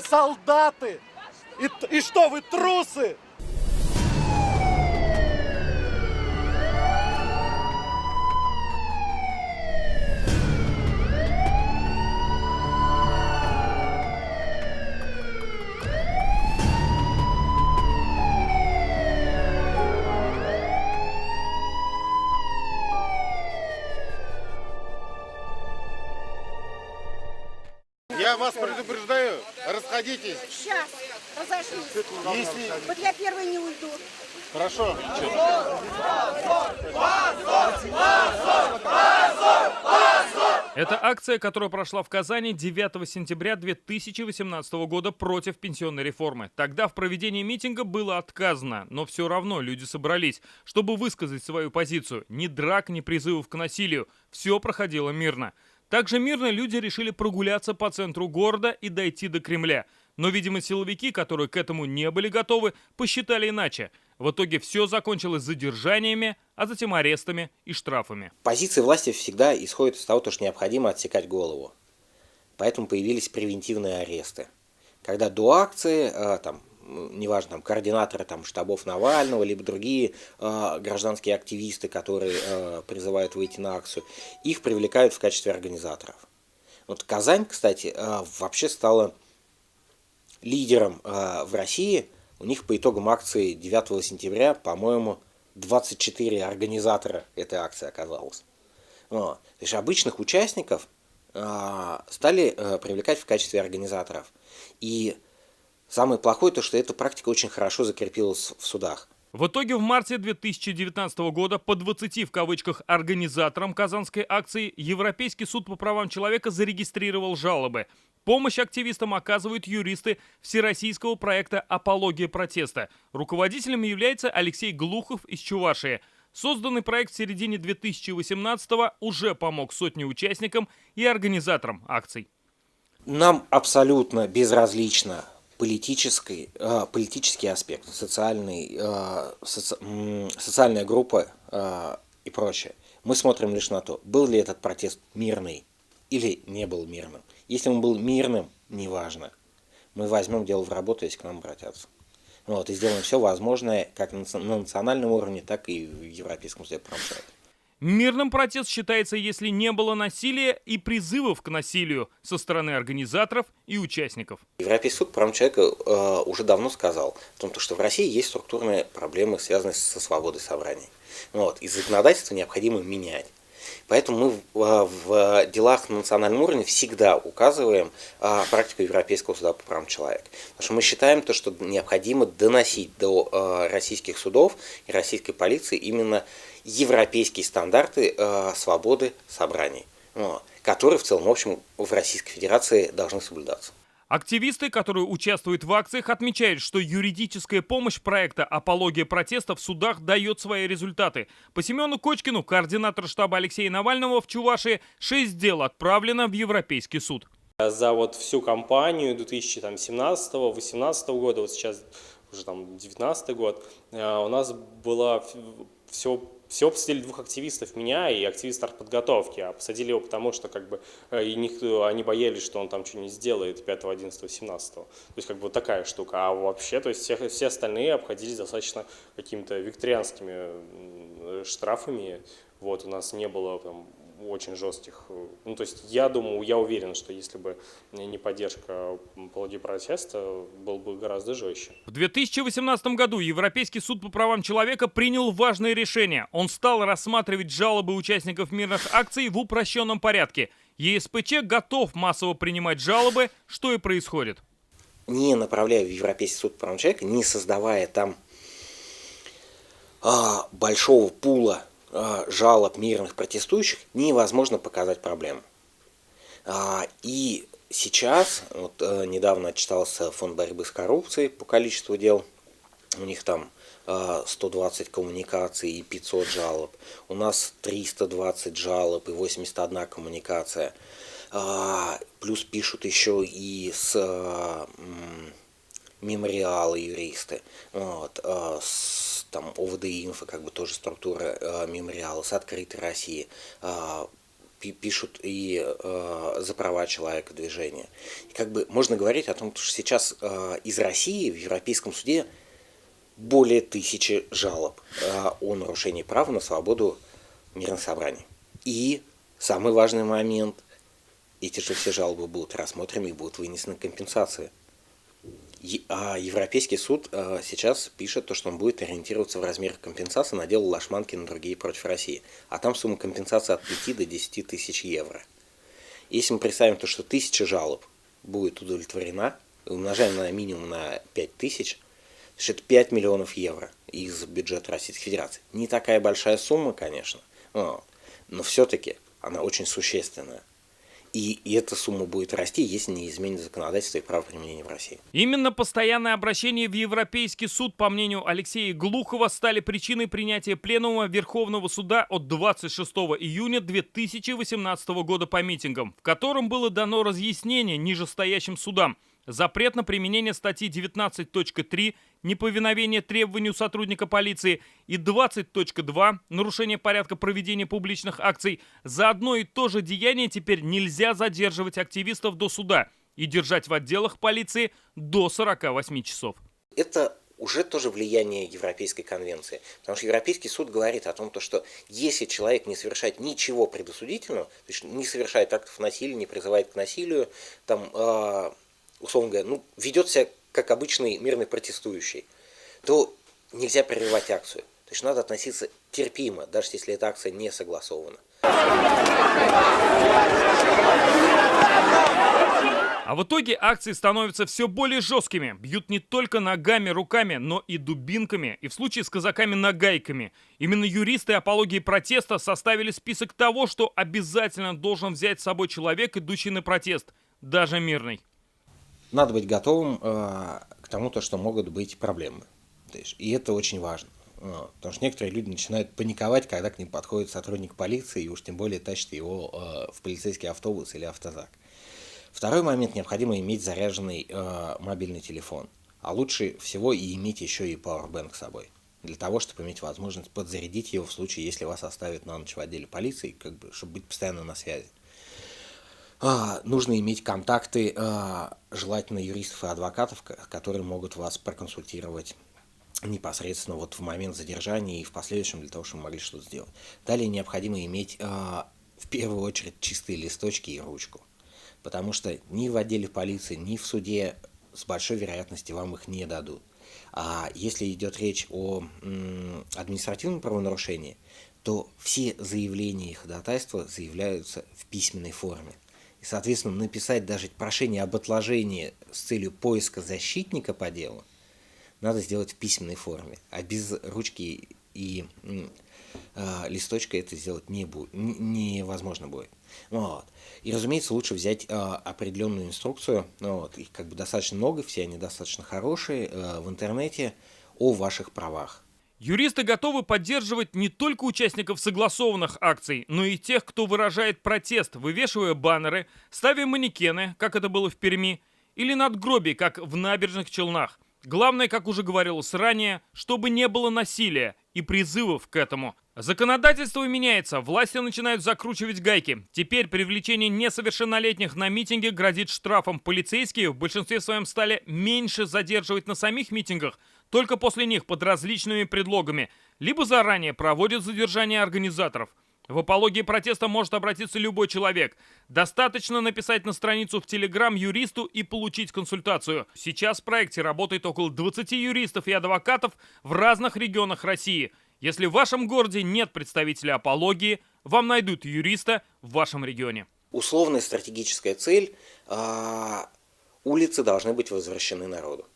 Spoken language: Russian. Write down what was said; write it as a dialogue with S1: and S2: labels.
S1: вы солдаты? И что, вы трусы?
S2: Я вас предупреждаю, расходитесь.
S3: Сейчас, разошлись.
S2: Если...
S3: Вот я первый не уйду.
S2: Хорошо.
S4: Это акция, которая прошла в Казани 9 сентября 2018 года против пенсионной реформы. Тогда в проведении митинга было отказано, но все равно люди собрались, чтобы высказать свою позицию. Ни драк, ни призывов к насилию. Все проходило мирно. Также мирно люди решили прогуляться по центру города и дойти до Кремля. Но, видимо, силовики, которые к этому не были готовы, посчитали иначе. В итоге все закончилось задержаниями, а затем арестами и штрафами.
S5: Позиция власти всегда исходит из того, что необходимо отсекать голову. Поэтому появились превентивные аресты. Когда до акции, неважно, координаторы штабов Навального, либо другие гражданские активисты, которые призывают выйти на акцию, их привлекают в качестве организаторов. Вот Казань, кстати, вообще стала лидером в России. У них по итогам акции 9 сентября, по-моему, 24 организатора этой акции оказалось. То есть обычных участников стали привлекать в качестве организаторов. И самое плохое то, что эта практика очень хорошо закрепилась в судах.
S4: В итоге в марте 2019 года по 20 в кавычках организаторам казанской акции Европейский суд по правам человека зарегистрировал жалобы. Помощь активистам оказывают юристы Всероссийского проекта «Апология протеста». Руководителем является Алексей Глухов из Чувашии. Созданный проект в середине 2018-го уже помог сотне участникам и организаторам акций.
S5: Нам абсолютно безразлично политический аспект, социальная группа и прочее. Мы смотрим лишь на то, был ли этот протест мирный или не был мирным. Если он был мирным, неважно. Мы возьмем дело в работу, если к нам обратятся. И сделаем все возможное как на национальном уровне, так и в Европейском суде по правам человека.
S4: Мирным протест считается, если не было насилия и призывов к насилию со стороны организаторов и участников.
S5: Европейский суд по правам человека уже давно сказал о том, что в России есть структурные проблемы, связанные со свободой собраний. И законодательство необходимо менять. Поэтому мы в делах на национальном уровне всегда указываем практику Европейского суда по правам человека. Потому что мы считаем, что необходимо доносить до российских судов и российской полиции именно европейские стандарты свободы собраний, которые в целом, в общем, в Российской Федерации должны соблюдаться.
S4: Активисты, которые участвуют в акциях, отмечают, что юридическая помощь проекта «Апология протеста» в судах дает свои результаты. По Семену Кочкину, координатор штаба Алексея Навального в Чувашии, 6 дел отправлено в Европейский суд.
S6: За всю кампанию 2017-2018 года, сейчас уже 2019 год, у нас было всего посадили 2 активистов, меня и активиста артподготовки, а посадили его потому, что они боялись, что он там что-нибудь сделает 5, 11, 17. То есть такая штука. А вообще, то есть все остальные обходились достаточно какими-то викторианскими штрафами. У нас не было очень жестких. То есть я уверен, что если бы не поддержка апологии протеста, был бы гораздо жестче.
S4: В 2018 году Европейский суд по правам человека принял важное решение. Он стал рассматривать жалобы участников мирных акций в упрощенном порядке. ЕСПЧ готов массово принимать жалобы, что и происходит.
S5: Не направляя в Европейский суд по правам человека, не создавая там большого пула жалоб мирных протестующих, невозможно показать проблему. И сейчас, недавно отчитался Фонд борьбы с коррупцией по количеству дел, у них там 120 коммуникаций и 500 жалоб, у нас 320 жалоб и 81 коммуникация, плюс пишут еще и с мемориала юристы, ОВД-инфо, тоже структура мемориала, с Открытой России, пишут и за права человека движения. И как бы можно говорить о том, что сейчас из России в Европейском суде более 1000 жалоб о нарушении права на свободу мирных собраний. И самый важный момент, эти же все жалобы будут рассмотрены и будут вынесены компенсации. А Европейский суд сейчас пишет, то, что он будет ориентироваться в размерах компенсации на дело Лашманкина и другие против России. А там сумма компенсации от 5 до 10 тысяч евро. Если мы представим то, что 1000 жалоб будет удовлетворена, умножаем на минимум на 5000, то это 5 миллионов евро из бюджета Российской Федерации. Не такая большая сумма, конечно, но все-таки она очень существенная. И эта сумма будет расти, если не изменит законодательство и правоприменение в России.
S4: Именно постоянное обращение в Европейский суд, по мнению Алексея Глухова, стали причиной принятия пленума Верховного суда от 26 июня 2018 года по митингам, в котором было дано разъяснение нижестоящим судам. Запрет на применение статьи 19.3 «Неповиновение требованию сотрудника полиции» и 20.2 «Нарушение порядка проведения публичных акций». За одно и то же деяние теперь нельзя задерживать активистов до суда и держать в отделах полиции до 48 часов.
S5: Это уже тоже влияние Европейской конвенции. Потому что Европейский суд говорит о том, что если человек не совершает ничего предосудительного, то есть не совершает актов насилия, не призывает к насилию, там, условно говоря, ведет себя как обычный мирный протестующий, то нельзя прерывать акцию. То есть надо относиться терпимо, даже если эта акция не согласована.
S4: А в итоге акции становятся все более жесткими. Бьют не только ногами, руками, но и дубинками. И в случае с казаками нагайками. Именно юристы апологии протеста составили список того, что обязательно должен взять с собой человек, идущий на протест, даже мирный.
S5: Надо быть готовым к тому, что могут быть проблемы. И это очень важно. Потому что некоторые люди начинают паниковать, когда к ним подходит сотрудник полиции, и уж тем более тащит его в полицейский автобус или автозак. Второй момент: необходимо иметь заряженный мобильный телефон. А лучше всего и иметь еще и пауэрбэнк с собой. Для того, чтобы иметь возможность подзарядить его в случае, если вас оставят на ночь в отделе полиции, чтобы быть постоянно на связи. Нужно иметь контакты, желательно юристов и адвокатов, которые могут вас проконсультировать непосредственно в момент задержания и в последующем, для того, чтобы вы могли что-то сделать. Далее необходимо иметь в первую очередь чистые листочки и ручку, потому что ни в отделе полиции, ни в суде с большой вероятностью вам их не дадут. А если идет речь о административном правонарушении, то все заявления и ходатайства заявляются в письменной форме. И, соответственно, написать даже прошение об отложении с целью поиска защитника по делу надо сделать в письменной форме. А без ручки и листочка это сделать невозможно будет. И, разумеется, лучше взять определенную инструкцию, их достаточно много, все они достаточно хорошие, в интернете, о ваших правах.
S4: Юристы готовы поддерживать не только участников согласованных акций, но и тех, кто выражает протест, вывешивая баннеры, ставя манекены, как это было в Перми, или надгробий, как в Набережных Челнах. Главное, как уже говорилось ранее, чтобы не было насилия и призывов к этому. Законодательство меняется, власти начинают закручивать гайки. Теперь привлечение несовершеннолетних на митинге грозит штрафом. Полицейские в большинстве своем стали меньше задерживать на самих митингах, только после них под различными предлогами, либо заранее проводят задержание организаторов. В апологии протеста может обратиться любой человек. Достаточно написать на страницу в Telegram юристу и получить консультацию. Сейчас в проекте работает около 20 юристов и адвокатов в разных регионах России. Если в вашем городе нет представителя апологии, вам найдут юриста в вашем регионе.
S5: Условная стратегическая цель: улицы должны быть возвращены народу.